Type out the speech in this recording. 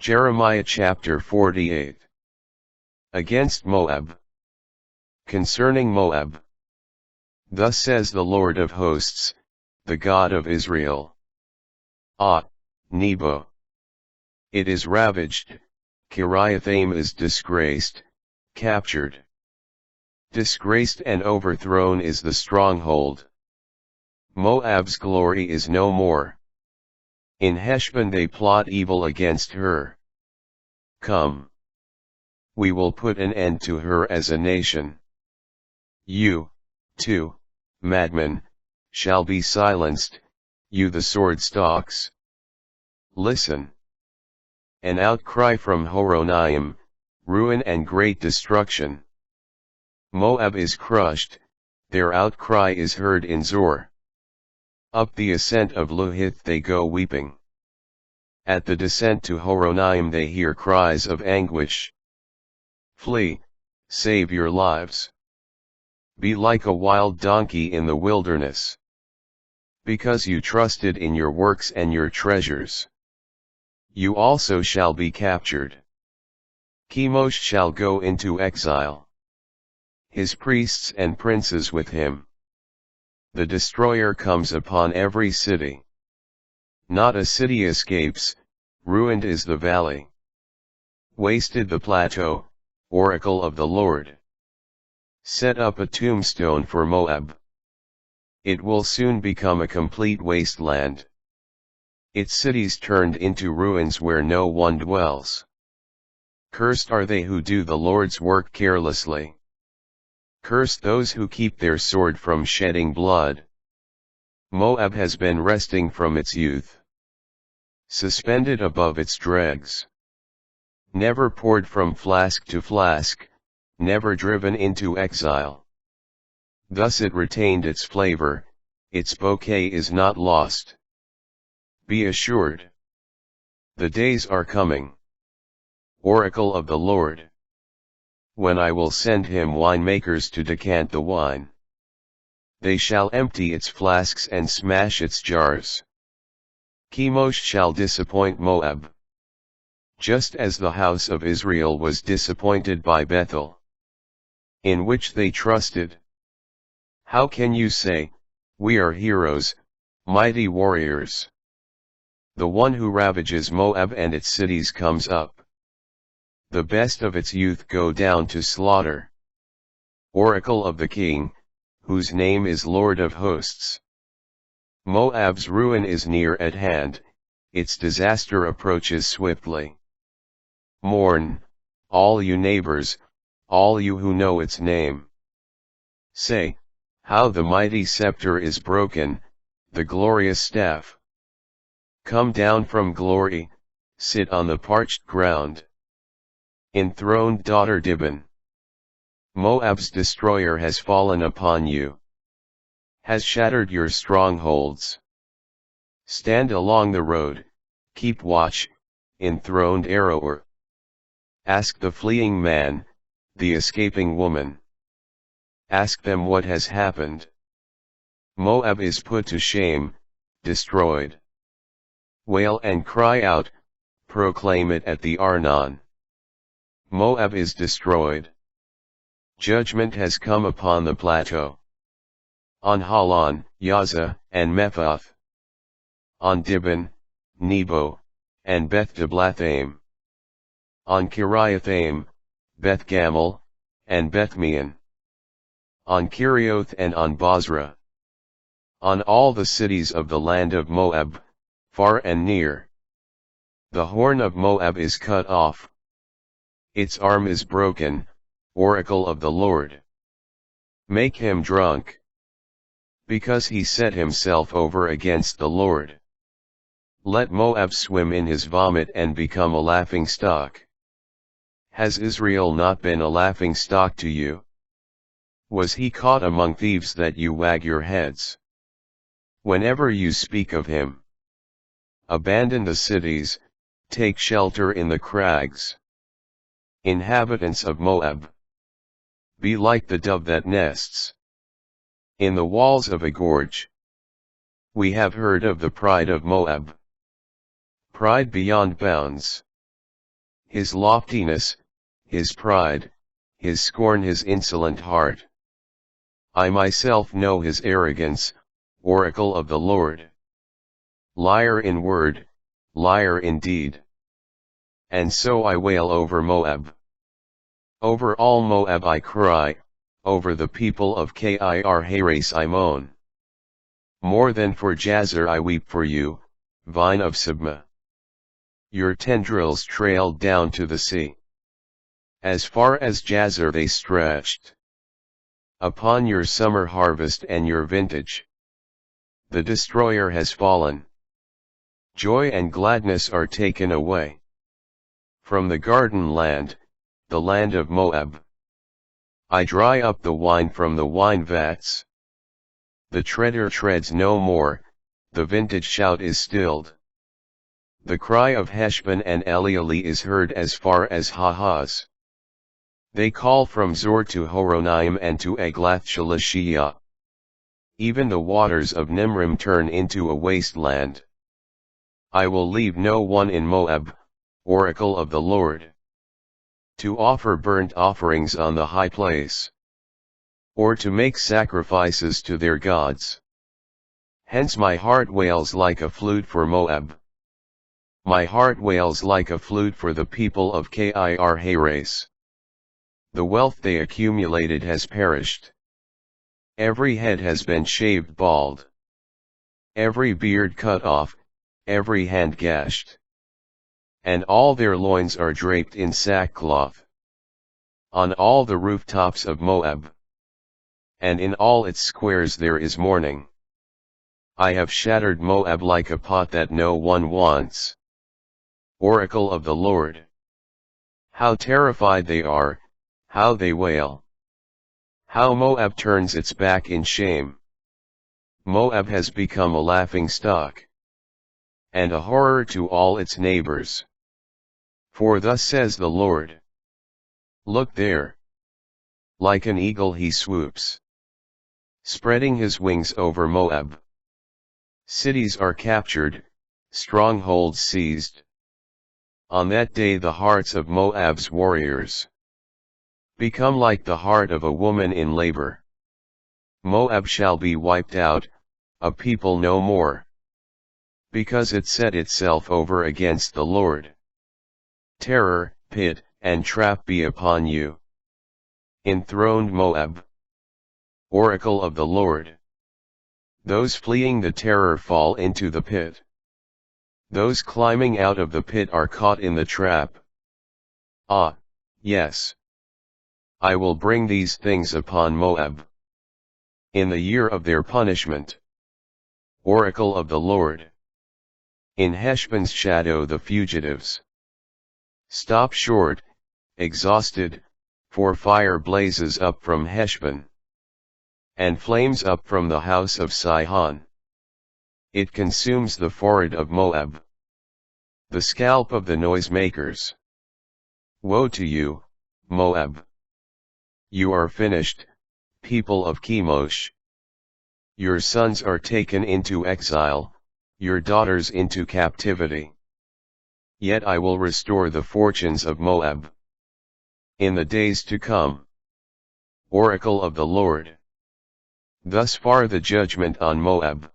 Jeremiah chapter 48. Against Moab. Concerning Moab. Thus says the Lord of hosts, the God of Israel. Ah, Nebo! It is ravaged, Kiriathaim is disgraced, captured. Disgraced and overthrown is the stronghold. Moab's glory is no more. In Heshbon they plot evil against her. Come. We will put an end to her as a nation. You, too, madmen, shall be silenced, you the sword stalks. Listen. An outcry from Horonaim, ruin and great destruction. Moab is crushed, their outcry is heard in Zor. Up the ascent of Luhith they go weeping. At the descent to Horonaim they hear cries of anguish. Flee, save your lives. Be like a wild donkey in the wilderness. Because you trusted in your works and your treasures. You also shall be captured. Chemosh shall go into exile. His priests and princes with him. The destroyer comes upon every city. Not a city escapes, ruined is the valley. Wasted the plateau, oracle of the Lord. Set up a tombstone for Moab. It will soon become a complete wasteland. Its cities turned into ruins where no one dwells. Cursed are they who do the Lord's work carelessly. Cursed those who keep their sword from shedding blood. Moab has been resting from its youth. Suspended above its dregs. Never poured from flask to flask, never driven into exile. Thus it retained its flavor, its bouquet is not lost. Be assured. The days are coming. Oracle of the Lord. When I will send him winemakers to decant the wine. They shall empty its flasks and smash its jars. Chemosh shall disappoint Moab. Just as the house of Israel was disappointed by Bethel. In which they trusted. How can you say, we are heroes, mighty warriors? The one who ravages Moab and its cities comes up. The best of its youth go down to slaughter. Oracle of the King, whose name is Lord of hosts. Moab's ruin is near at hand, its disaster approaches swiftly. Mourn, all you neighbors, all you who know its name. Say, how the mighty scepter is broken, the glorious staff. Come down from glory, sit on the parched ground. Enthroned daughter Dibon. Moab's destroyer has fallen upon you. Has shattered your strongholds. Stand along the road, keep watch, enthroned Aroer. Ask the fleeing man, the escaping woman. Ask them what has happened. Moab is put to shame, destroyed. Wail and cry out, proclaim it at the Arnon. Moab is destroyed. Judgment has come upon the plateau. On Halon, Yaza, and Mephath. On Dibon, Nebo, and Beth Diblathaim. On Kiriathaim, Beth Gamel, and Bethmeon. On Kerioth and on Bozrah. On all the cities of the land of Moab, far and near. The horn of Moab is cut off. Its arm is broken, oracle of the Lord. Make him drunk. Because he set himself over against the Lord. Let Moab swim in his vomit and become a laughingstock. Has Israel not been a laughingstock to you? Was he caught among thieves that you wag your heads? Whenever you speak of him. Abandon the cities, take shelter in the crags. Inhabitants of Moab. Be like the dove that nests in the walls of a gorge. We have heard of the pride of Moab. Pride beyond bounds. his loftiness, his pride, his scorn, his insolent heart. I myself know his arrogance, oracle of the Lord. Liar in word, liar in deed. And so I wail over Moab. Over all Moab I cry, over the people of Kir-Hares I moan. More than for Jazer I weep for you, vine of Sibmah. Your tendrils trailed down to the sea. As far as Jazer they stretched. Upon your summer harvest and your vintage. The destroyer has fallen. Joy and gladness are taken away. From the garden land, the land of Moab. I dry up the wine from the wine vats. The treader treads no more, the vintage shout is stilled. The cry of Heshbon and Elealeh is heard as far as Hahaz. They call from Zor to Horonaim and to Eglath-Shalishiyah. Even the waters of Nimrim turn into a wasteland. I will leave no one in Moab, oracle of the Lord, to offer burnt offerings on the high place, or to make sacrifices to their gods. Hence my heart wails like a flute for Moab. My heart wails like a flute for the people of Kir-Hares. The wealth they accumulated has perished. Every head has been shaved bald. Every beard cut off, every hand gashed. And all their loins are draped in sackcloth. On all the rooftops of Moab. And in all its squares there is mourning. I have shattered Moab like a pot that no one wants. Oracle of the Lord. How terrified they are, how they wail. How Moab turns its back in shame. Moab has become a laughing stock. And a horror to all its neighbors. For thus says the Lord. Look there. Like an eagle he swoops. Spreading his wings over Moab. Cities are captured, strongholds seized. On that day the hearts of Moab's warriors become like the heart of a woman in labor. Moab shall be wiped out, a people no more. Because it set itself over against the Lord. Terror, pit, and trap be upon you. Enthroned Moab. Oracle of the Lord. Those fleeing the terror fall into the pit. Those climbing out of the pit are caught in the trap. Ah, yes. I will bring these things upon Moab. In the year of their punishment. Oracle of the Lord. In Heshbon's shadow the fugitives stop short, exhausted, for fire blazes up from Heshbon. And flames up from the house of Sihon. It consumes the forehead of Moab. The scalp of the noisemakers. Woe to you, Moab! You are finished, people of Chemosh. Your sons are taken into exile, your daughters into captivity. Yet I will restore the fortunes of Moab. In the days to come. Oracle of the Lord. Thus far the judgment on Moab.